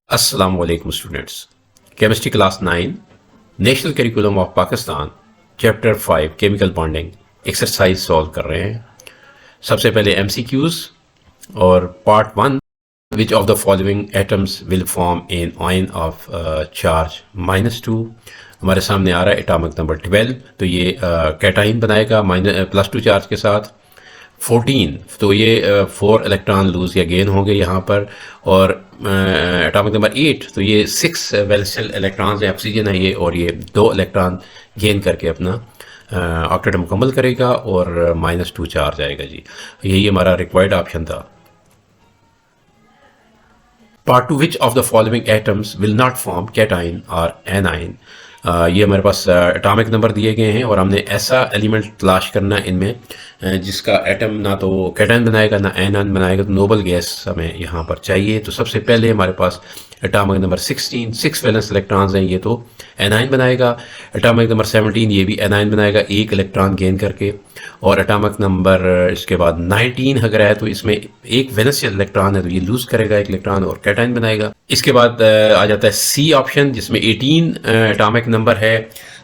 अस्सलाम वालेकुम students. Chemistry class 9 national curriculum of Pakistan chapter 5 chemical bonding exercise solve कर रहे हैं। सबसे पहले एमसीक्यूज और part 1, which of the following atoms will form an ion of charge -2। हमारे सामने आ रहा है एटॉमिक नंबर 12, तो ये कैटाइन बनाएगा +2 चार्ज के साथ। 14, तो ये 4 इलेक्ट्रॉन लूज या गेन होंगे यहाँ पर। और एटॉमिक नंबर 8, तो ये 6 वैलेंशियल इलेक्ट्रॉन्स है, ऑक्सीजन है ये, और ये 2 इलेक्ट्रॉन गेन करके अपना ऑक्टेट मुकम्मल करेगा और -2 चार्ज आएगा जी। यही हमारा रिक्वायर्ड ऑप्शन था। Part 2, which of the following atoms will not form cation और एनाइन। ये हमारे पास एटॉमिक नंबर दिए गए हैं और हमने ऐसा एलिमेंट तलाश करना इनमें जिसका एटम ना तो कैटाइन बनाएगा ना एनाइन बनाएगा, तो नोबल गैस हमें यहाँ पर चाहिए। तो सबसे पहले हमारे पास एटॉमिक नंबर 16, 6 वैलेंस इलेक्ट्रॉन्स हैं, ये तो एनाइन बनाएगा। एटॉमिक नंबर 17, ये भी एनाइन बनाएगा 1 इलेक्ट्रॉन गेन करके। और एटॉमिक नंबर इसके बाद 19 अगर है तो इसमें 1 वैलेंशियल इलेक्ट्रॉन है, तो ये लूज करेगा 1 इलेक्ट्रॉन और कैटाइन बनाएगा। इसके बाद आ जाता है सी ऑप्शन, जिसमें 18 एटॉमिक नंबर है,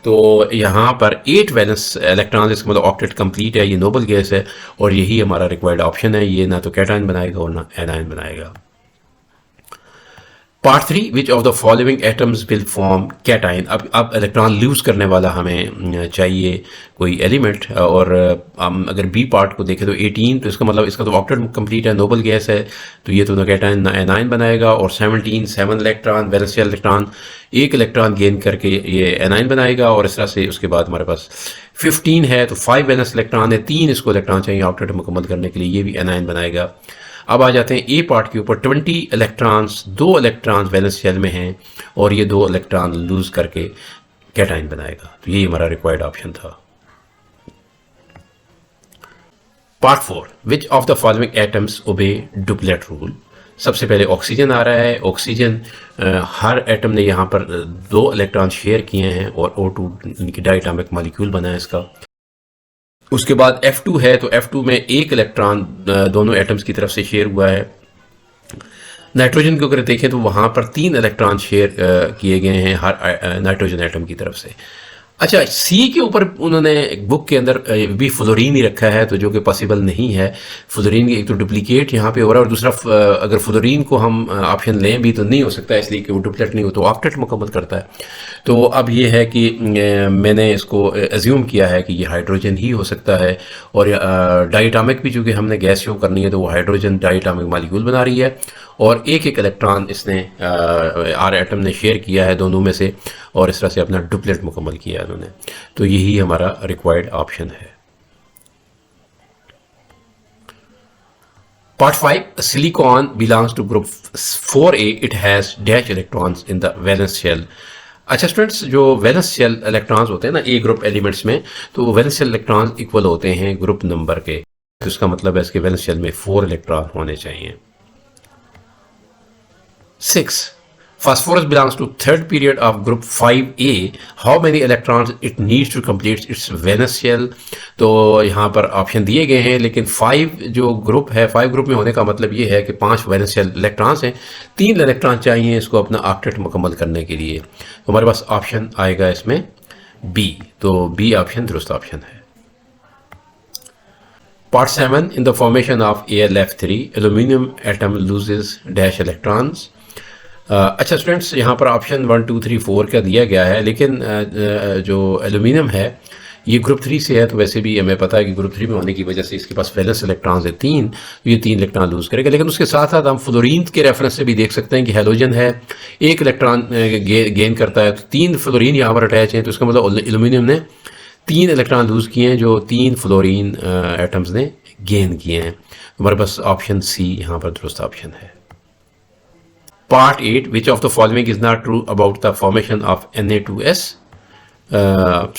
तो यहाँ पर 8 वैलेंस इलेक्ट्रॉन, इसका मतलब ऑक्टेट कंप्लीट है, ये नोबल गैस है और यही हमारा रिक्वायर्ड ऑप्शन है। ये ना तो कैटाइन बनाएगा और ना एनाइन बनाएगा। Part 3, which of the following atoms will form cation. अब इलेक्ट्रॉन लूज करने वाला हमें चाहिए कोई एलिमेंट। और हम अगर बी पार्ट को देखें तो 18, तो इसका मतलब इसका तो ऑक्टेट कंप्लीट है, नोबल गैस है, तो ये तो ना कैटाइन ना एनाइन बनाएगा। और 17, 7 इलेक्ट्रॉन वैलेंशियल इलेक्ट्रॉन, 1 इलेक्ट्रॉन गेन करके ये एनाइन बनाएगा। और इस तरह से उसके बाद हमारे पास 15 है, तो 5 वैलेंस इलेक्ट्रॉन है, 3 इसको इलेक्ट्रॉन चाहिए ऑक्टेट मुकम्मल करने के लिए, ये भी एनाइन बनाएगा। अब आ जाते हैं ए पार्ट के ऊपर। 20 इलेक्ट्रॉन्स, 2 इलेक्ट्रॉन्स वैलेंस शेल में हैं और ये 2 इलेक्ट्रॉन लूज करके कैटाइन बनाएगा, तो यही हमारा रिक्वायर्ड ऑप्शन था। Part 4, which of the following atoms obey duplet rule. सबसे पहले ऑक्सीजन आ रहा है। ऑक्सीजन हर एटम ने यहाँ पर 2 इलेक्ट्रॉन शेयर किए हैं और O2 डायटोमिक मॉलिक्यूल बना है इसका। उसके बाद F2 है, तो F2 में 1 इलेक्ट्रॉन दोनों एटम्स की तरफ से शेयर हुआ है। नाइट्रोजन को अगर देखें तो वहाँ पर 3 इलेक्ट्रॉन शेयर किए गए हैं हर नाइट्रोजन एटम की तरफ से। अच्छा, सी के ऊपर उन्होंने बुक के अंदर भी फ्लोरीन ही रखा है, तो जो कि पॉसिबल नहीं है। फ्लोरीन की एक तो डुप्लीकेट यहाँ पे हो रहा है और दूसरा अगर फ्लोरीन को हम ऑप्शन लें भी तो नहीं हो सकता, इसलिए कि वो डुप्लेट नहीं हो, तो ऑक्टेट मुकम्मल करता है। तो अब ये है कि मैंने इसको एज्यूम किया है कि ये हाइड्रोजन ही हो सकता है। और डायटोमिक भी चूँकि हमने गैस शो करनी है, तो वो हाइड्रोजन डायटोमिक मॉलिक्यूल बना रही है और एक इलेक्ट्रॉन इसने आर एटम ने शेयर किया है दोनों में से, और इस तरह से अपना डुप्लेट मुकम्मल किया है उन्होंने। तो यही हमारा रिक्वायर्ड ऑप्शन है। Part 5, silicon belongs to group 4A, it has dash electrons in the valence shell. अच्छा स्टूडेंट्स, जो वैलेंस शेल इलेक्ट्रॉन्स होते हैं ना ए ग्रुप एलिमेंट्स में, तो वैलेंस शेल इलेक्ट्रॉन्स इक्वल होते हैं ग्रुप नंबर के, तो इसका मतलब है इसके वैलेंस शेल में 4 इलेक्ट्रॉन होने चाहिए। 6, phosphorus belongs to third period of group 5A. How many electrons it needs to complete its valence shell? तो यहाँ पर ऑप्शन दिए गए हैं, लेकिन 5 जो ग्रुप है, 5 ग्रुप में होने का मतलब ये है कि 5 वैलेंस शेल इलेक्ट्रॉन्स हैं, 3 इलेक्ट्रॉन चाहिए इसको अपना ऑक्टेट मुकम्मल करने के लिए। तो हमारे पास ऑप्शन आएगा इसमें बी, तो बी ऑप्शन दुरुस्त ऑप्शन है। Part 7, in the formation of AlF3, aluminum atom loses dash electrons. अच्छा स्टूडेंट्स, यहाँ पर ऑप्शन 1, 2, 3, 4 का दिया गया है, लेकिन जो एल्यूमिनियम है ये ग्रुप 3 से है, तो वैसे भी हमें पता है कि ग्रुप 3 में होने की वजह से इसके पास वैलेंस इलेक्ट्रॉन्स है 3, तो ये 3 इलेक्ट्रॉन लूज करेगा। लेकिन उसके साथ साथ हम फ्लोरीन के रेफरेंस से भी देख सकते हैं कि हेलोजन है, 1 इलेक्ट्रॉन गेन करता है, तो 3 फ्लोरीन यहाँ पर अटैच हैं, तो इसका मतलब एल्यूमिनियम ने 3 इलेक्ट्रॉन लूज किए हैं जो 3 फ्लोरीन एटम्स ने गेन किए हैं। हमारे पास ऑप्शन सी यहाँ पर दुरुस्त ऑप्शन है। Part 8, which of the following is not true about the formation of Na2S?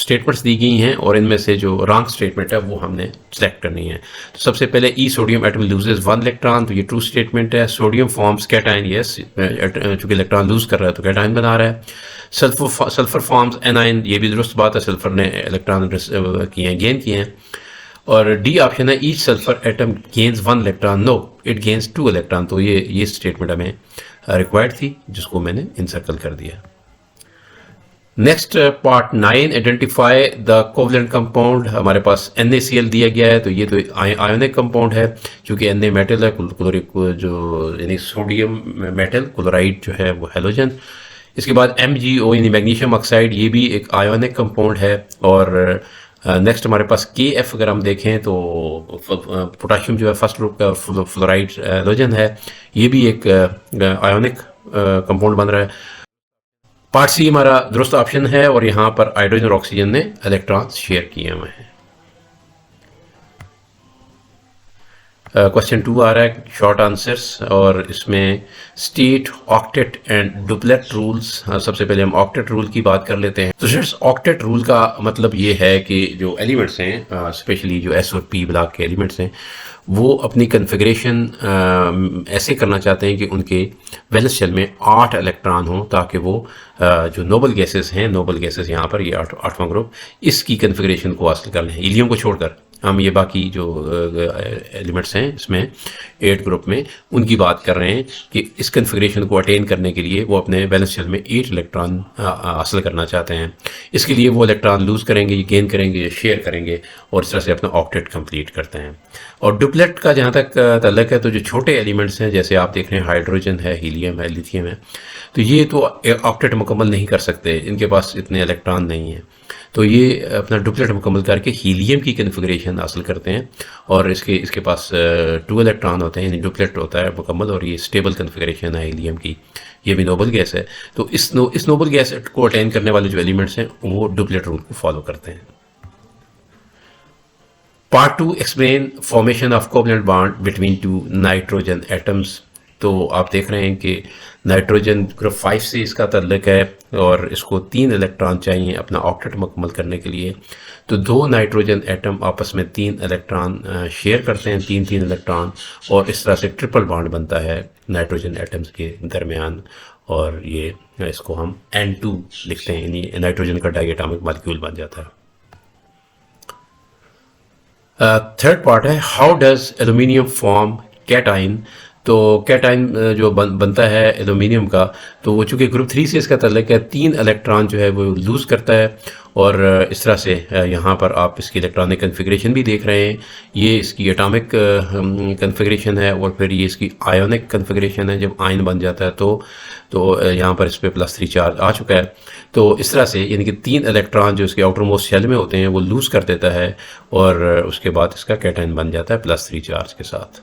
Statements दी गई हैं और इनमें से जो रॉन्ग स्टेटमेंट है वो हमने सेलेक्ट करनी है। तो सबसे पहले ई सोडियम एटम लूजेस 1 इलेक्ट्रॉन, तो ये ट्रू स्टेटमेंट है। सोडियम फॉर्म्स कैटाइन, यस, चूंकि इलेक्ट्रॉन लूज कर रहा है तो कैटाइन बना रहा है। सल्फर फॉर्म्स एनाइन, ये भी दुरुस्त बात है, सल्फर ने इलेक्ट्रॉन किए हैं, गेन किए हैं। और डी ऑप्शन है, each sulphur atom gains 1 electron, no it gains 2 electron, तो ये स्टेटमेंट हमें रिक्वायर्ड थी, जिसको मैंने इनसर्कल कर दिया। Next part 9, identify the covalent compound. हमारे पास NaCl दिया गया है, तो ये तो आयोनिक कंपाउंड है, क्योंकि Na मेटल है, क्लोरिक जो यानी सोडियम मेटल, क्लोराइड जो है वो हैलोजन। इसके बाद MgO यानी मैग्नीशियम ऑक्साइड, ये भी एक आयोनिक कंपाउंड है। और नेक्स्ट हमारे पास KF अगर हम देखें तो पोटाशियम जो है फर्स्ट ग्रुप का फ्लोराइड हैलोजन है, ये भी एक आयोनिक कंपाउंड बन रहा है। पार्ट सी हमारा दुरुस्त ऑप्शन है, और यहाँ पर हाइड्रोजन और ऑक्सीजन ने इलेक्ट्रॉन शेयर किए हुए हैं। क्वेश्चन 2 आ रहा है, शॉर्ट आंसर्स, और इसमें state octet and duplet rules. सबसे पहले हम ऑक्टेट रूल की बात कर लेते हैं। तो स्टूडेंट्स, ऑक्टेट रूल का मतलब ये है कि जो एलिमेंट्स हैं, स्पेशली जो S और P ब्लॉक के एलिमेंट्स हैं, वो अपनी कन्फिग्रेशन ऐसे करना चाहते हैं कि उनके वैलेंस शेल में 8 इलेक्ट्रॉन हों, ताकि वो जो नोबल गैसेस हैं, नोबल गैसेस यहाँ पर ये 8वां ग्रुप, इसकी कन्फिग्रेशन को हासिल कर लें। हीलियम को छोड़कर हम ये बाकी जो एलिमेंट्स हैं इसमें 8 ग्रुप में, उनकी बात कर रहे हैं कि इस कन्फिग्रेशन को अटेन करने के लिए वो अपने बैलेंस शेल में 8 इलेक्ट्रॉन हासिल करना चाहते हैं। इसके लिए वो इलेक्ट्रॉन लूज़ करेंगे, गेन करेंगे, शेयर करेंगे, और इस तरह से अपना ऑक्टेट कंप्लीट करते हैं। और डुप्लेट का जहाँ तक तल्लक है, तो जो छोटे एलिमेंट्स हैं, जैसे आप देख रहे हैं हाइड्रोजन है, हीलियम है, लिथियम है, तो ये तो ऑक्टेट मुकम्मल नहीं कर सकते, इनके पास इतने इलेक्ट्रॉन नहीं हैं। तो ये अपना डुप्लेट मुकम्मल करके हीलियम की कन्फिग्रेशन हासिल करते हैं, और इसके पास 2 इलेक्ट्रॉन होते हैं, यानी डुप्लेट होता है मुकम्मल, और ये स्टेबल कन्फिग्रेशन है हीलियम की। ये भी नोबल गैस है, तो इस नोबल गैस को अटेन करने वाले जो एलिमेंट्स हैं वो डुप्लेट रूल को फॉलो करते हैं। Part 2, explain formation of covalent bond between 2 nitrogen atoms. तो आप देख रहे हैं कि नाइट्रोजन ग्रुप 5 से इसका तल्लक है, और इसको 3 इलेक्ट्रॉन चाहिए अपना ऑक्टेट मुकम्मल करने के लिए। तो 2 नाइट्रोजन एटम आपस में 3 इलेक्ट्रॉन शेयर करते हैं, 3 इलेक्ट्रॉन, और इस तरह से ट्रिपल बॉन्ड बनता है नाइट्रोजन एटम्स के दरमियान, और ये इसको हम N2 लिखते हैं, यानी नाइट्रोजन का डाई एटॉमिक मॉलिक्यूल बन जाता है। थर्ड पार्ट है, how does aluminium form cation. तो कैटाइन जो बनता है एल्यूमिनियम का, तो वो चूँकि ग्रुप 3 से इसका तल्लक है, 3 इलेक्ट्रॉन जो है वो लूज़ करता है, और इस तरह से यहाँ पर आप इसकी इलेक्ट्रॉनिक कन्फिग्रेशन भी देख रहे हैं। ये इसकी एटॉमिक कन्फिग्रेशन है, और फिर ये इसकी आयोनिक कन्फिग्रेशन है। जब आयन बन जाता है तो यहाँ पर इस पर +3 चार्ज आ चुका है। तो इस तरह से यानी कि 3 इलेक्ट्रॉन जो इसके आउटर मोस्ट शेल में होते हैं वो लूज़ कर देता है, और उसके बाद इसका कैटाइन बन जाता है +3 चार्ज के साथ।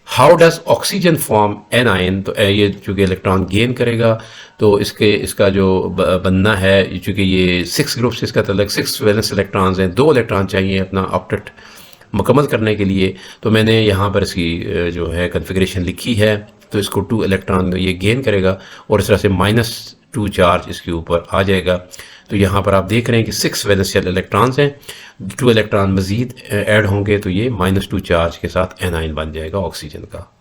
How does oxygen form A9. तो ये चूँकि इलेक्ट्रॉन गेन करेगा, तो इसका जो बनना है, चूँकि ये 6 ग्रुप से इसका तल्लक, 6 वैलेंस इलेक्ट्रॉन्स हैं, 2 इलेक्ट्रॉन चाहिए अपना ऑक्टेट मुकम्मल करने के लिए। तो मैंने यहाँ पर इसकी जो है कन्फिग्रेशन लिखी है, तो इसको 2 इलेक्ट्रॉन ये गेन करेगा, और इस तरह से -2 चार्ज इसके ऊपर आ जाएगा। तो यहाँ पर आप देख रहे हैं कि 6 वैलेंशियल इलेक्ट्रॉन्स हैं, 2 इलेक्ट्रॉन मज़ीद ऐड होंगे, तो ये -2 चार्ज के साथ एनाइन बन जाएगा ऑक्सीजन का।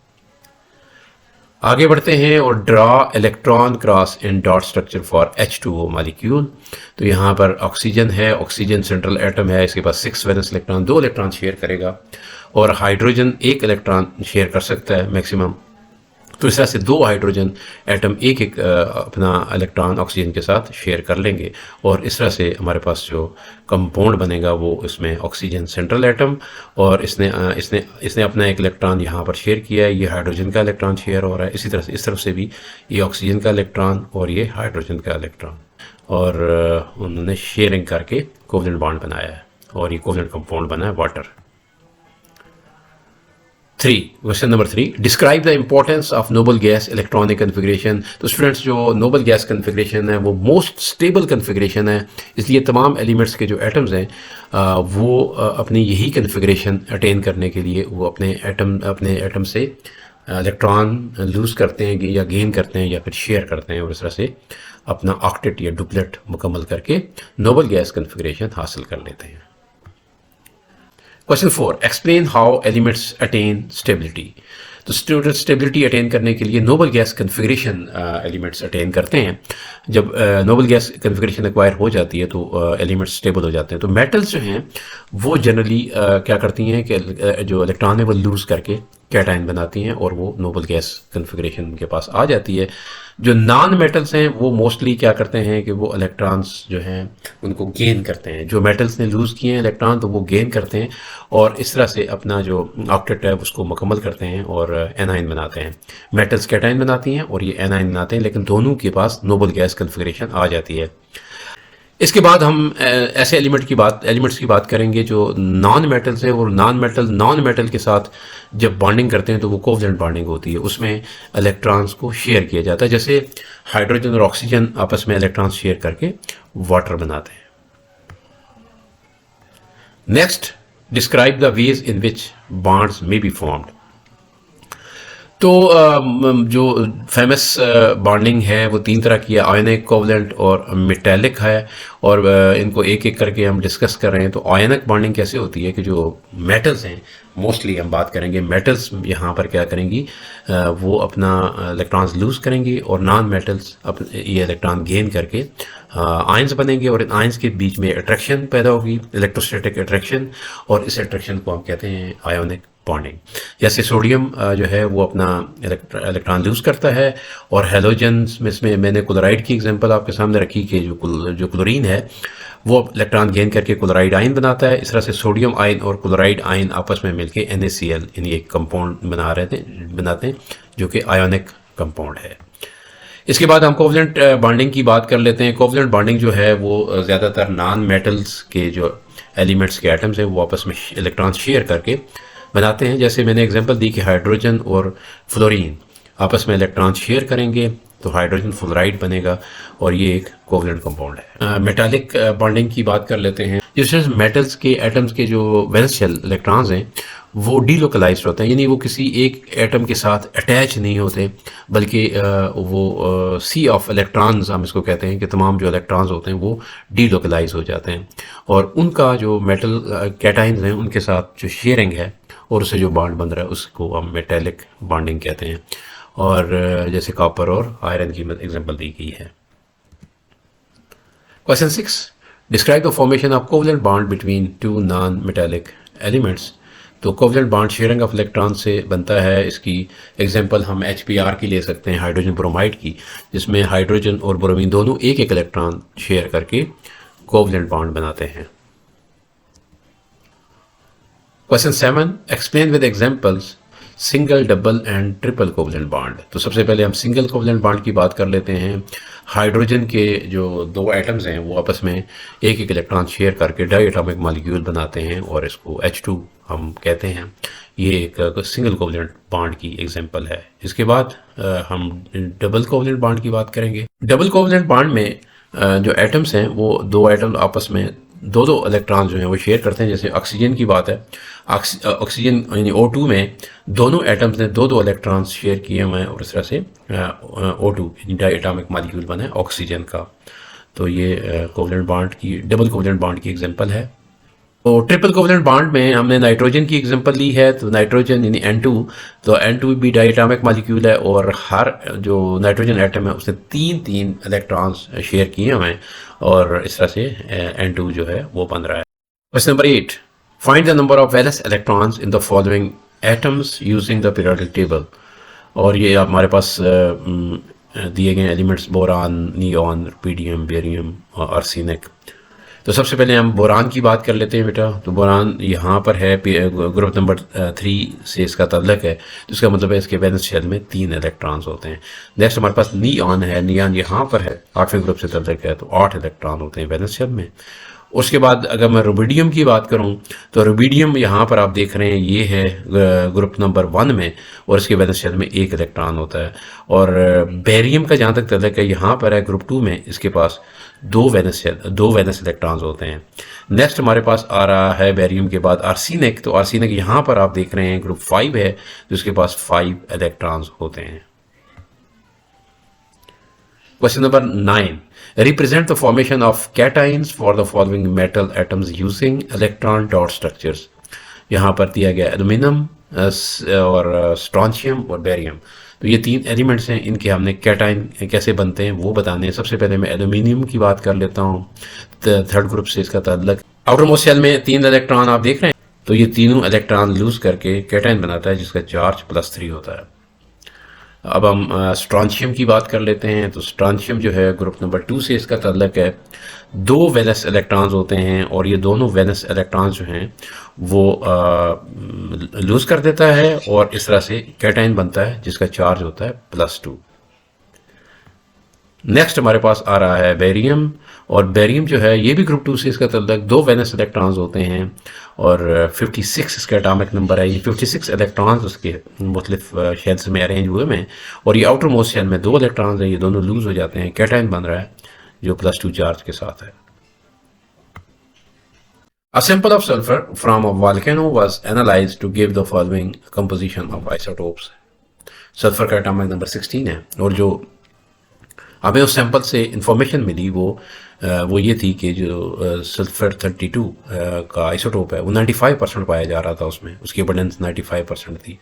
आगे बढ़ते हैं, और draw electron cross in dot structure for H2O molecule. तो यहाँ पर ऑक्सीजन है, ऑक्सीजन सेंट्रल एटम है, इसके पास 6 वैलेंस इलेक्ट्रॉन, 2 इलेक्ट्रॉन शेयर करेगा, और हाइड्रोजन 1 इलेक्ट्रॉन शेयर कर सकता है मैक्सिमम। तो इस तरह से 2 हाइड्रोजन एटम एक अपना इलेक्ट्रॉन ऑक्सीजन के साथ शेयर कर लेंगे, और इस तरह से हमारे पास जो कंपाउंड बनेगा वो इसमें ऑक्सीजन सेंट्रल एटम, और इसने अपना 1 इलेक्ट्रॉन यहाँ पर शेयर किया है, ये हाइड्रोजन का इलेक्ट्रॉन शेयर हो रहा है। इसी तरह से इस तरफ से भी ये ऑक्सीजन का इलेक्ट्रॉन और ये हाइड्रोजन का इलेक्ट्रॉन, और उन्होंने शेयरिंग करके कोवलेंट बॉन्ड बनाया है, और ये कोवलेंट कंपाउंड बना है water. Question number 3, describe the importance of noble gas electronic configuration. तो स्टूडेंट्स, जो नोबल गैस कन्फिग्रेशन है वो मोस्ट स्टेबल कन्फिग्रेशन है, इसलिए तमाम एलिमेंट्स के जो एटम्स हैं वो अपनी यही कन्फिग्रेशन अटेन करने के लिए वो अपने एटम से इलेक्ट्रॉन लूज़ करते हैं, या गेन करते हैं, या फिर शेयर करते हैं, और इस तरह से अपना ऑक्टेट या डुप्लेट मुकम्मल करके नोबल गैस कन्फिग्रेशन हासिल कर लेते हैं। Question 4, explain how elements attain stability. तो स्टूडेंट, स्टेबिलिटी अटेन करने के लिए noble gas configuration elements attain करते हैं। जब नोबल गैस कन्फिग्रेशन एक्वायर हो जाती है तो एलिमेंट्स स्टेबल हो जाते हैं। तो मेटल्स जो हैं वो जनरली क्या करती हैं कि जो इलेक्ट्रॉन है वो लूज़ करके कैटाइन बनाती हैं और वो नोबल गैस कन्फिग्रेशन उनके पास आ जाती है। जो नॉन मेटल्स हैं वो मोस्टली क्या करते हैं कि वो इलेक्ट्रॉन्स जो हैं उनको गेन करते हैं। जो मेटल्स ने लूज़ किए हैं इलेक्ट्रॉन तो वो गेन करते हैं और इस तरह से अपना जो ऑक्टेट है उसको मुकम्मल करते हैं और एनाइन बनाते हैं। मेटल्स कैटाइन बनाती हैं और ये एनाइन बनाते हैं, लेकिन दोनों के पास नोबल गैस कन्फिग्रेशन आ जाती है। इसके बाद हम ऐसे एलिमेंट्स की बात करेंगे जो नॉन मेटल्स है और नॉन मेटल के साथ जब बॉन्डिंग करते हैं तो वो कोवलेंट बॉन्डिंग होती है। उसमें इलेक्ट्रॉन्स को शेयर किया जाता है, जैसे हाइड्रोजन और ऑक्सीजन आपस में इलेक्ट्रॉन्स शेयर करके वाटर बनाते हैं। Next, describe the ways in which bonds may be formed. तो जो फेमस बॉन्डिंग है वो तीन तरह की है, आयनिक, कोवलेंट और मेटेलिक है। और इनको एक एक करके हम डिस्कस कर रहे हैं। तो आयनिक बॉन्डिंग कैसे होती है कि जो मेटल्स हैं, मोस्टली हम बात करेंगे मेटल्स यहाँ पर क्या करेंगी, वो अपना इलेक्ट्रॉन्स लूज़ करेंगी और नॉन मेटल्स ये इलेक्ट्रॉन गेन करके आयंस बनेंगे और इन आयंस के बीच में अट्रैक्शन पैदा होगी, इलेक्ट्रोस्टैटिक अट्रैक्शन, और इस अट्रैक्शन को हम कहते हैं आयोनिक बॉन्डिंग। जैसे सोडियम जो है वो अपना इलेक्ट्रॉन लूज करता है और हेलोजन्स में, इसमें मैंने क्लोराइड की एग्जांपल आपके सामने रखी कि जो क्लोरीन है वो इलेक्ट्रॉन गेन करके क्लोराइड आयन बनाता है। इस तरह से सोडियम आयन और क्लोराइड आयन आपस में मिलकर NaCl यानी एक कंपाउंड बनाते हैं जो कि आयोनिक कंपाउंड है। इसके बाद हम कोवलेंट बॉन्डिंग की बात कर लेते हैं। कोवलेंट बॉन्डिंग जो है वो ज़्यादातर नॉन मेटल्स के जो एलिमेंट्स के एटम्स हैं वो आपस में इलेक्ट्रॉन शेयर करके बनाते हैं। जैसे मैंने एग्जांपल दी कि हाइड्रोजन और फ्लोरीन आपस में इलेक्ट्रॉन शेयर करेंगे तो हाइड्रोजन फ्लोराइड बनेगा और ये एक कोवलेंट कंपाउंड है। मेटालिक बॉन्डिंग की बात कर लेते हैं। जिससे मेटल्स के एटम्स के जो वैलेंस शेल इलेक्ट्रॉन्स हैं वो डीलोकलाइज्ड होते हैं, यानी वो किसी एक एटम के साथ अटैच नहीं होते, बल्कि वो सी ऑफ इलेक्ट्रॉन्स हम इसको कहते हैं कि तमाम जो इलेक्ट्रॉन्स होते हैं वो डीलोकलाइज हो जाते हैं और उनका जो मेटल कैटाइंस हैं उनके साथ जो शेयरिंग है और उससे जो बॉन्ड बन रहा है उसको हम मेटेलिक बॉन्डिंग कहते हैं। और जैसे कॉपर और आयरन की एग्जांपल दी गई है। Question 6, describe the formation of covalent bond between two non metallic elements. तो covalent bond sharing of electron से बनता है। इसकी एग्जांपल हम HBr की ले सकते हैं, हाइड्रोजन ब्रोमाइड की, जिसमें हाइड्रोजन और ब्रोमीन दोनों एक एक इलेक्ट्रॉन शेयर करके कोवलेंट बॉन्ड बनाते हैं। Question 7, explain with examples single, double and triple covalent bond. तो सबसे पहले हम सिंगल कोवलेंट बॉन्ड की बात कर लेते हैं। हाइड्रोजन के जो दो एटम्स हैं वो आपस में एक एक इलेक्ट्रॉन शेयर करके डाई एटॉमिक मॉलिक्यूल बनाते हैं और इसको H2 हम कहते हैं। ये एक सिंगल कोवलेंट बॉन्ड की एग्जांपल है। इसके बाद हम डबल कोवलेंट बॉन्ड की बात करेंगे। डबल कोवलेंट बॉन्ड में जो एटम्स हैं वो दो एटम आपस में दो इलेक्ट्रॉन जो हैं वो शेयर करते हैं। जैसे ऑक्सीजन की बात है, ऑक्सीजन यानी O2 में दोनों एटम्स ने दो इलेक्ट्रॉन्स शेयर किए हुए हैं और इस तरह से O2 यानी डाई एटॉमिक मॉलिक्यूल बना है ऑक्सीजन का। तो ये कोवलेंट बॉन्ड की, डबल कोवलेंट बॉन्ड की एग्जांपल है। तो ट्रिपल कोवलेंट बॉन्ड में हमने नाइट्रोजन की एग्जांपल ली है। तो नाइट्रोजन यानी N2, तो N2 भी डाई एटॉमिक मॉलिक्यूल है और हर जो नाइट्रोजन एटम है उसने तीन इलेक्ट्रॉन्स शेयर किए हुए हैं और इस तरह से N2 जो है वो बन रहा है। Question number 8, find the number of valence electrons in the following atoms using the periodic table. और ये हमारे पास दिए गए elements boron, neon, rubidium, barium और आर्सेनिक। तो सबसे पहले हम बोरान की बात कर लेते हैं बेटा। तो बोरान यहाँ पर है, ग्रुप नंबर 3 से इसका तल्लक है, तो इसका मतलब है इसके वैलेंस शेल में 3 इलेक्ट्रॉन्स होते हैं। नेक्स्ट हमारे पास नियॉन है, नियॉन यहाँ पर है, 8वें ग्रुप से तल्लक है, तो 8 इलेक्ट्रॉन होते हैं वैलेंस शेल में। उसके बाद अगर मैं रुबिडियम की बात करूं तो रुबिडियम यहाँ पर आप देख रहे हैं ये है ग्रुप नंबर 1 में और इसके वैलेंस शेल में 1 इलेक्ट्रॉन होता है। और बेरियम का जहाँ तक तल्लक है यहाँ पर है ग्रुप 2 में, इसके पास 2 वैलेंस इलेक्ट्रॉन्स होते हैं। नेक्स्ट हमारे पास आ रहा है बेरियम के बाद आर्सेनिक। तो आर्सेनिक यहाँ पर आप देख रहे हैं ग्रुप 5 है, जिसके पास 5 इलेक्ट्रॉन्स होते हैं। Question number 9. Represent the formation of cations for the following metal atoms using electron dot structures. यहाँ पर दिया गया एल्यूमिनियम और स्ट्रॉन्शियम और बेरियम। तो ये 3 एलिमेंट्स हैं, इनके हमने कैटाइन कैसे बनते हैं वो बताने हैं। सबसे पहले मैं एल्यूमिनियम की बात कर लेता हूँ। थर्ड ग्रुप से इसका ताल्लुक, आउटर मोस्ट शेल में 3 इलेक्ट्रॉन आप देख रहे हैं, तो ये तीनों इलेक्ट्रॉन लूज करके कैटायन बनाता है जिसका चार्ज +3 होता है। अब हम स्ट्रॉन्शियम की बात कर लेते हैं। तो स्ट्रॉन्शियम जो है ग्रुप नंबर 2 से इसका ताल्लुक है। 2 वैलेंस इलेक्ट्रॉन्स होते हैं और ये दोनों वैलेंस इलेक्ट्रॉन्स जो हैं वो लूज कर देता है और इस तरह से कैटायन बनता है जिसका चार्ज होता है +2। नेक्स्ट हमारे पास आ रहा है बेरियम। और बेरियम जो है ये भी ग्रुप 2 से इसका ताल्लुक, 2 वैलेंस इलेक्ट्रॉन्स होते हैं और 56 इसका एटॉमिक नंबर है। ये 56 इलेक्ट्रॉन्स उसके मुख्तलिफ शेल्स में अरेंज हुए हैं और ये आउटर मोस्ट शेल में 2 इलेक्ट्रॉन्स हैं, ये दोनों लूज हो जाते हैं, कैटायन बन रहा है जो +2 चार्ज के साथ है। A sample of sulfur from a volcano was analyzed to give the following composition of isotopes. Sulphur का एटॉमिक नंबर 16 है और जो हमें उस सैंपल से इंफॉर्मेशन मिली वो ये थी कि जो सल्फर 32 का आइसोटोप है वो 95% पाया जा रहा था, उसमें उसकी अबंडेंस 95% थी।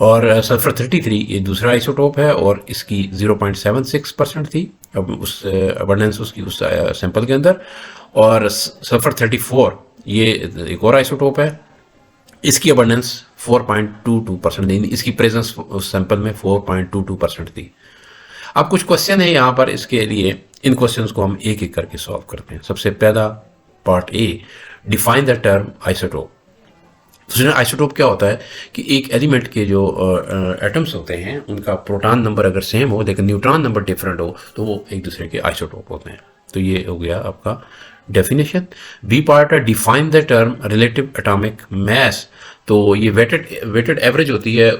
और सल्फर 33 ये दूसरा आइसोटोप है और इसकी 0.76% थी अब उस अबंडेंस उसकी उस सैंपल के अंदर। और सल्फर 34 ये एक और आइसोटोप है, इसकी अबंडेंस 4.22% थी, इसकी प्रेजेंस उस सैंपल में 4.22% थी। अब कुछ क्वेश्चन है यहाँ पर, इसके लिए इन क्वेश्चंस को हम एक एक करके सॉल्व करते हैं। सबसे पहला part A, define the term isotope. तो आइसोटोप क्या होता है कि एक एलिमेंट के जो एटम्स होते हैं उनका प्रोटॉन नंबर अगर सेम हो लेकिन न्यूट्रॉन नंबर डिफरेंट हो तो वो एक दूसरे के आइसोटोप होते हैं। तो ये हो गया आपका डेफिनेशन। बी पार्ट है, define the term relative atomic मास। तो ये वेटेड एवरेज होती है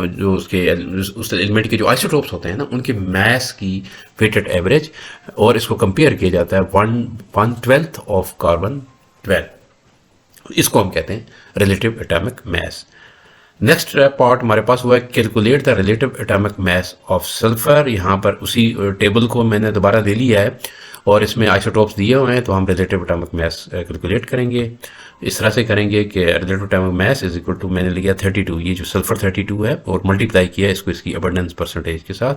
जो उस एलिमेंट के जो आइसोटोप्स होते हैं ना उनके मास की वेटेड एवरेज, और इसको कंपेयर किया जाता है 1/12 ऑफ कार्बन 12, इसको हम कहते हैं रिलेटिव एटॉमिक मास। नेक्स्ट पार्ट हमारे पास हुआ है, calculate the relative atomic mass of sulphur. यहाँ पर उसी टेबल को मैंने दोबारा ले लिया है और इसमें आइसोटोप्स दिए हुए हैं, तो हम रिलेटिव एटॉमिक मास कैलकुलेट करेंगे। इस तरह से करेंगे कि relative atomic mass is equal to, मैंने लिया 32, ये जो सल्फर 32 है और मल्टीप्लाई किया इसको इसकी अबंडेंस परसेंटेज के साथ,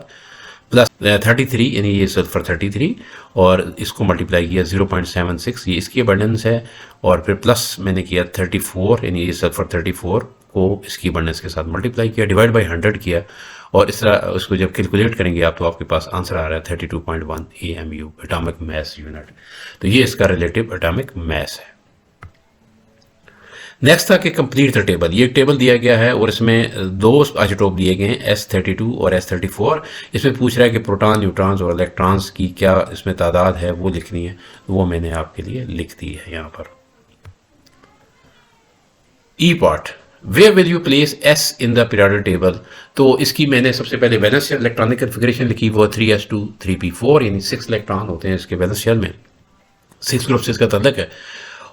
प्लस 33 यानी ये सल्फर 33 और इसको मल्टीप्लाई किया 0.76, ये इसकी अबंडेंस है, और फिर प्लस मैंने किया 34 यानी ये सल्फर 34 को इसकी अबंडेंस के साथ मल्टीप्लाई किया, डिवाइड बाई 100 किया, और इस तरह उसको जब कैलकुलेट करेंगे आप तो आपके पास आंसर आ रहा है 32.1 AMU एटॉमिक मास यूनिट। तो ये इसका रिलेटिव एटॉमिक मास है। नेक्स्ट था कि कंप्लीट द टेबल। ये एक टेबल दिया गया है और इसमें 2 आइसोटोप दिए गए हैं S32 और S34। इसमें पूछ रहा है कि प्रोटॉन, न्यूट्रॉन्स और इलेक्ट्रॉन्स की क्या इसमें तादाद है वो लिखनी है, वो मैंने आपके लिए लिख दी है यहाँ पर। E part, where will you place S in the periodic table. तो इसकी मैंने सबसे पहले वैलेंस शेल इलेक्ट्रॉनिक कन्फिगरेशन लिखी, वो 3s2 3p4 यानी 6 इलेक्ट्रॉन होते हैं इसके वैलेंस शेल में, 6 ग्रुप से इसका ताल्लुक है।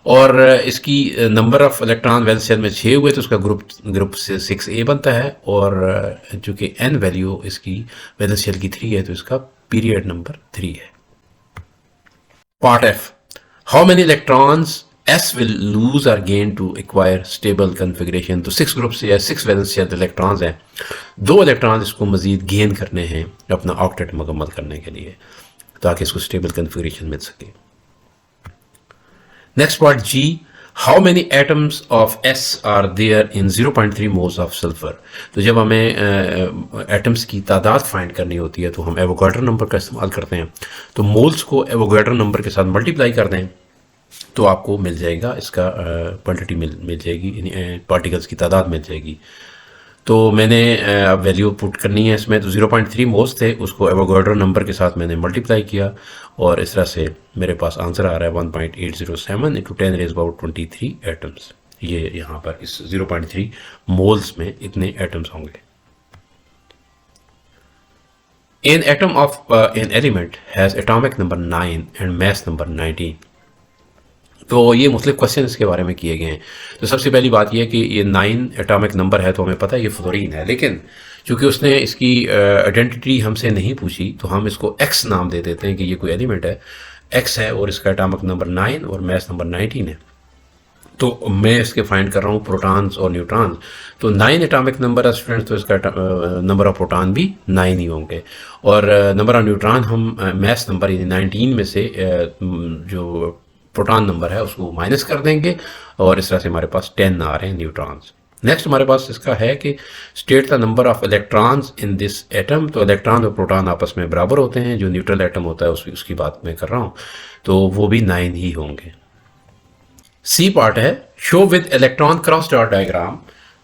और इसकी number of electron valence shell में 6 हुए तो उसका ग्रुप से 6a बनता है, और चूंकि n वैल्यू इसकी वैलेंस शेल की 3 है तो इसका पीरियड नंबर 3 है। Part F, how many electrons S will lose or gain to acquire stable configuration। तो 6 ग्रुप से या 6 वैलेंस शेल इलेक्ट्रॉन्स हैं, 2 इलेक्ट्रॉन्स इसको मजीद गेन करने हैं अपना ऑक्टेट मुकम्मल करने के लिए ताकि इसको स्टेबल कन्फिगरेशन मिल सके। Next part G, how many atoms of S are there in 0.3 moles of sulphur. तो जब हमें एटम्स की तादाद फाइंड करनी होती है तो हम एवोगाड्रो नंबर का इस्तेमाल करते हैं। तो मोल्स को एवोगाड्रो नंबर के साथ मल्टीप्लाई कर दें तो आपको मिल जाएगा इसका क्वांटिटी मिल जाएगी, पार्टिकल्स की तादाद मिल जाएगी। तो मैंने अब वैल्यू पुट करनी है इसमें, तो 0.3 मोल्स थे, उसको एवोगाड्रो नंबर के साथ मैंने मल्टीप्लाई किया और इस तरह से मेरे पास आंसर आ रहा है 1.807 × 10⁻23 एटम्स। ये यहाँ पर इस 0.3 मोल्स में इतने एटम्स होंगे। An atom of an element has atomic number 9 and mass number 19। तो ये मुख्तलिफ क्वेश्चन इसके बारे में किए गए हैं। तो सबसे पहली बात यह कि ये 9 एटॉमिक नंबर है तो हमें पता है ये फ्लोरीन है, लेकिन चूंकि उसने इसकी आइडेंटिटी हमसे नहीं पूछी तो हम इसको X नाम दे देते हैं कि ये कोई एलिमेंट है, X है और इसका एटॉमिक नंबर 9 और मास नंबर 19 है। तो मैं इसके फाइंड कर रहा हूँ प्रोटॉन्स और न्यूट्रॉन्स। तो 9 एटॉमिक नंबर है स्टूडेंट्स, तो इसका नंबर ऑफ प्रोटॉन भी 9 ही होंगे, और नंबर ऑफ न्यूट्रॉन हम मास नंबर यानी 19 में से जो प्रोटॉन नंबर है उसको माइनस कर देंगे और इस तरह से हमारे पास 10 आ रहे हैं न्यूट्रॉन्स। नेक्स्ट हमारे पास इसका है कि state the number of electrons in this atom. तो इलेक्ट्रॉन और प्रोटॉन आपस में बराबर होते हैं, जो न्यूट्रल एटम होता है उसकी बात मैं कर रहा हूँ, तो वो भी 9 ही होंगे। सी पार्ट है show with electron cross dot diagram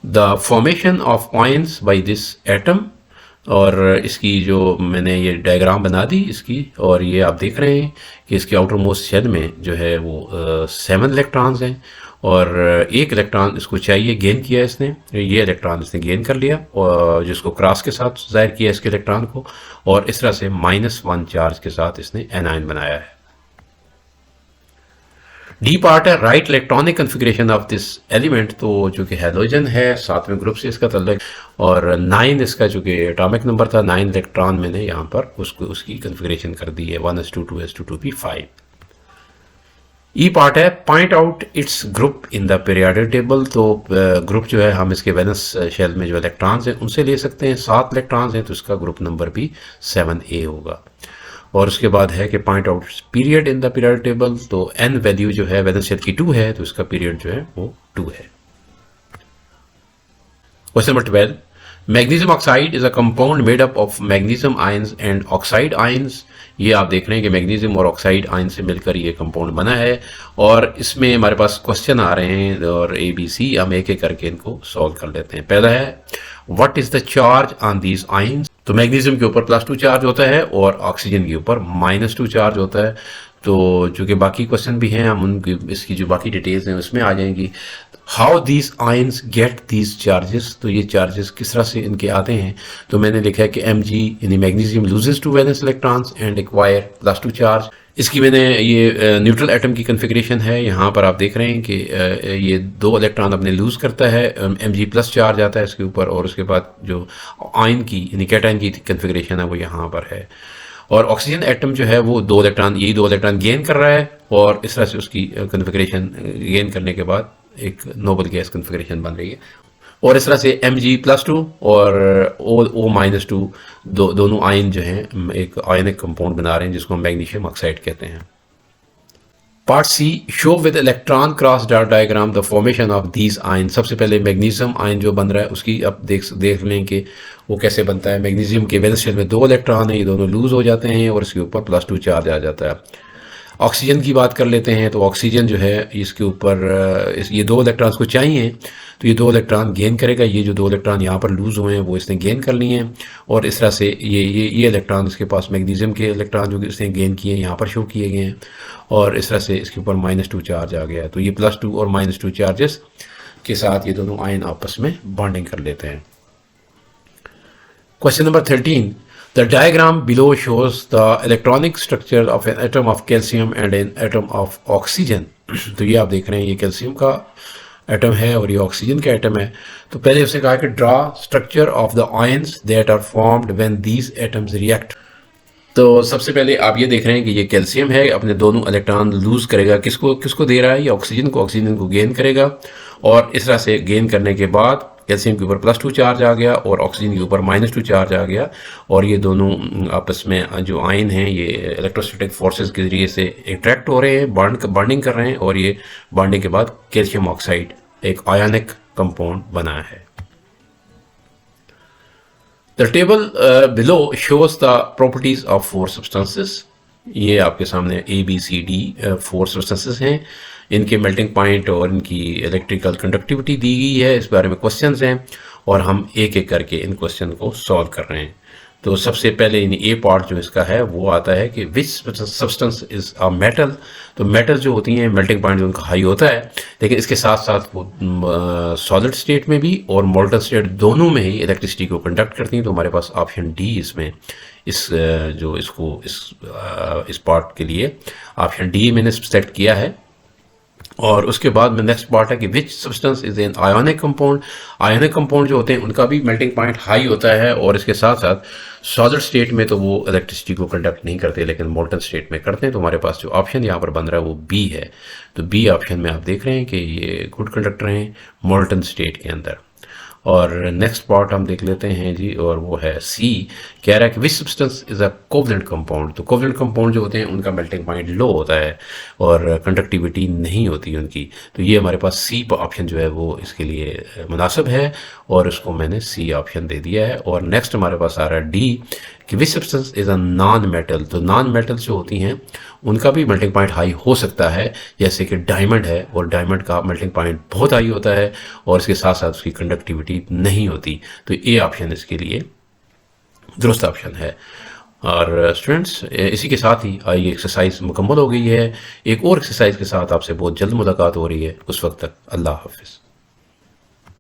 the formation of ions by this atom. और इसकी जो मैंने ये डायग्राम बना दी इसकी, और ये आप देख रहे हैं कि इसके आउटर मोस्ट शेल में जो है वो 7 इलेक्ट्रॉन्स हैं और एक इलेक्ट्रॉन इसको चाहिए, गेन किया इसने, ये इलेक्ट्रॉन इसने गेन कर लिया और जिसको क्रॉस के साथ जाहिर किया इसके इलेक्ट्रॉन को, और इस तरह से -1 चार्ज के साथ इसने एनायन बनाया है। डी पार्ट है right electronic configuration of this element. तो जो कि हैलोजन है 7वें ग्रुप से इसका तल्लुक, और 9 इसका जो कि एटॉमिक नंबर था, 9 इलेक्ट्रॉन मैंने यहाँ पर उसकी कन्फिग्रेशन कर दी है 1s2 2s2 2p5। ई पार्ट है point out its group in the periodic table. तो ग्रुप जो है हम इसके वैलेंस शेल में जो इलेक्ट्रॉन्स हैं उनसे ले सकते हैं, 7 इलेक्ट्रॉन्स हैं तो इसका ग्रुप नंबर भी 7a होगा। और उसके बाद है कि point out period in the period table. तो n वैल्यू जो है वैलेंस शेल की 2 है तो इसका पीरियड जो है वो 2 है। Question number 12, magnesium oxide is a compound made up of magnesium ions and oxide ions. ये आप देख रहे हैं कि मैग्नीशियम और ऑक्साइड आयन से मिलकर ये कंपाउंड बना है, और इसमें हमारे पास क्वेश्चन आ रहे हैं और ABC हम एक एक करके इनको सॉल्व कर लेते हैं। पहला है what is the charge on these ions. तो मैग्नीशियम के ऊपर +2 चार्ज होता है और ऑक्सीजन के ऊपर -2 चार्ज होता है। तो जो कि बाकी क्वेश्चन भी हैं हम उनकी इसकी जो बाकी डिटेल्स हैं उसमें आ जाएंगी। How these ions get these charges, तो ये चार्जेस किस तरह से इनके आते हैं। तो मैंने लिखा है कि Mg यानी magnesium loses 2 valence electrons and acquire +2 charge. इसकी मैंने ये न्यूट्रल एटम की कन्फिग्रेशन है, यहाँ पर आप देख रहे हैं कि ये 2 इलेक्ट्रॉन अपने लूज करता है, Mg+ चार्ज आता है इसके ऊपर, और उसके बाद जो आयन की यानी कैटायन की कन्फिग्रेशन है वो यहाँ पर है। और ऑक्सीजन एटम जो है वो 2 इलेक्ट्रॉन गेन कर रहा है, और इस तरह से उसकी कन्फिग्रेशन गेन करने के बाद एक नोबल गैस कन्फिग्रेशन बन रही है। और इस तरह से Mg+2 और O-2 दोनों आयन जो हैं एक आयनिक कंपाउंड बना रहे हैं जिसको हम मैग्नीशियम ऑक्साइड कहते हैं। Part C show with electron cross dot diagram the formation of these ion. सबसे पहले मैग्नीशियम आयन जो बन रहा है उसकी अब देख लें कि वो कैसे बनता है। मैग्नीशियम के वैलेंस शेल में 2 इलेक्ट्रॉन है, ये दोनों लूज हो जाते हैं और इसके ऊपर +2 चार्ज आ जाता है। ऑक्सीजन की बात कर लेते हैं, तो ऑक्सीजन जो है इसके ऊपर ये 2 इलेक्ट्रॉन्स को चाहिए, तो ये 2 इलेक्ट्रॉन गेन करेगा। ये जो 2 इलेक्ट्रॉन यहाँ पर लूज हुए हैं वो इसने गेन कर लिए हैं, और इस तरह से ये इलेक्ट्रॉन इसके पास मैग्नीशियम के इलेक्ट्रॉन जो इसने गेन किए हैं यहाँ पर शो किए गए हैं, और इस तरह से इसके ऊपर -2 चार्ज आ गया है। तो ये +2 और -2 चार्जेस के साथ ये दोनों आयन आपस में बॉन्डिंग कर लेते हैं। Question number 13, the diagram below shows the electronic structure of an atom of calcium and an atom of oxygen। तो ये आप देख रहे हैं ये कैल्शियम का एटम है और ये ऑक्सीजन का एटम है। तो पहले उसने कहा कि draw structure of the ions that are formed when these atoms react. तो सबसे पहले आप ये देख रहे हैं कि ये कैल्शियम है, अपने दोनों इलेक्ट्रॉन लूज करेगा, किसको दे रहा है, ये ऑक्सीजन को गेन करेगा, और इस तरह से गेन करने के बाद कैल्शियम के ऊपर +2 चार्ज आ गया और ऑक्सीजन के ऊपर -2 चार्ज आ गया, और ये दोनों आपस में जो आयन हैं ये इलेक्ट्रोस्टैटिक फोर्सेस के जरिए से अट्रैक्ट हो रहे हैं, बॉन्डिंग कर रहे हैं, और ये बॉन्डिंग के बाद कैल्शियम ऑक्साइड एक आयनिक कंपाउंड बना है। The table below shows the properties of 4 substances. ये आपके सामने ABCD 4 सब्सटेंसेस हैं, इनके मेल्टिंग पॉइंट और इनकी इलेक्ट्रिकल कंडक्टिविटी दी गई है, इस बारे में क्वेश्चंस हैं और हम एक एक करके इन क्वेश्चन को सॉल्व कर रहे हैं। तो सबसे पहले ए पार्ट जो इसका है वो आता है कि which substance is a metal. तो मेटल जो होती हैं मेल्टिंग पॉइंट उनका हाई होता है, लेकिन इसके साथ साथ वो सॉलिड स्टेट में भी और मोल्टन स्टेट दोनों में ही इलेक्ट्रिसिटी को कंडक्ट करती हैं। तो हमारे पास ऑप्शन डी इसमें इस पार्ट के लिए ऑप्शन डी मैंने सेलेक्ट किया है। और उसके बाद में नेक्स्ट पार्ट है कि which substance is an ionic compound. Ionic compound जो होते हैं उनका भी मेल्टिंग पॉइंट हाई होता है, और इसके साथ साथ सॉलिड स्टेट में तो वो इलेक्ट्रिसिटी को कंडक्ट नहीं करते लेकिन मोल्टन स्टेट में करते हैं। तो हमारे पास जो ऑप्शन यहाँ पर बन रहा है वो बी है। तो बी ऑप्शन में आप देख रहे हैं कि ये गुड कंडक्टर हैं मोल्टन स्टेट के अंदर। और नेक्स्ट पार्ट हम देख लेते हैं जी, और वो है सी। कह रहा है कि which substance is a covalent compound. तो कोवलेंट कंपाउंड जो होते हैं उनका मेल्टिंग पॉइंट लो होता है और कंडक्टिविटी नहीं होती उनकी। तो ये हमारे पास सी ऑप्शन जो है वो इसके लिए मुनासिब है, और उसको मैंने सी ऑप्शन दे दिया है। और नेक्स्ट हमारे पास आ रहा है डी कि which substance is a non metal. तो नॉन मेटल जो होती हैं उनका भी मेल्टिंग पॉइंट हाई हो सकता है, जैसे कि डायमंड है, और डायमंड का मेल्टिंग पॉइंट बहुत हाई होता है और इसके साथ साथ उसकी कंडक्टिविटी नहीं होती। तो ये ऑप्शन इसके लिए दुरुस्त ऑप्शन है। और स्टूडेंट्स, इसी के साथ ही ये एक्सरसाइज मुकम्मल हो गई है। एक और एक्सरसाइज के साथ आपसे बहुत जल्द मुलाकात हो रही है। उस वक्त तक अल्लाह हाफिज़।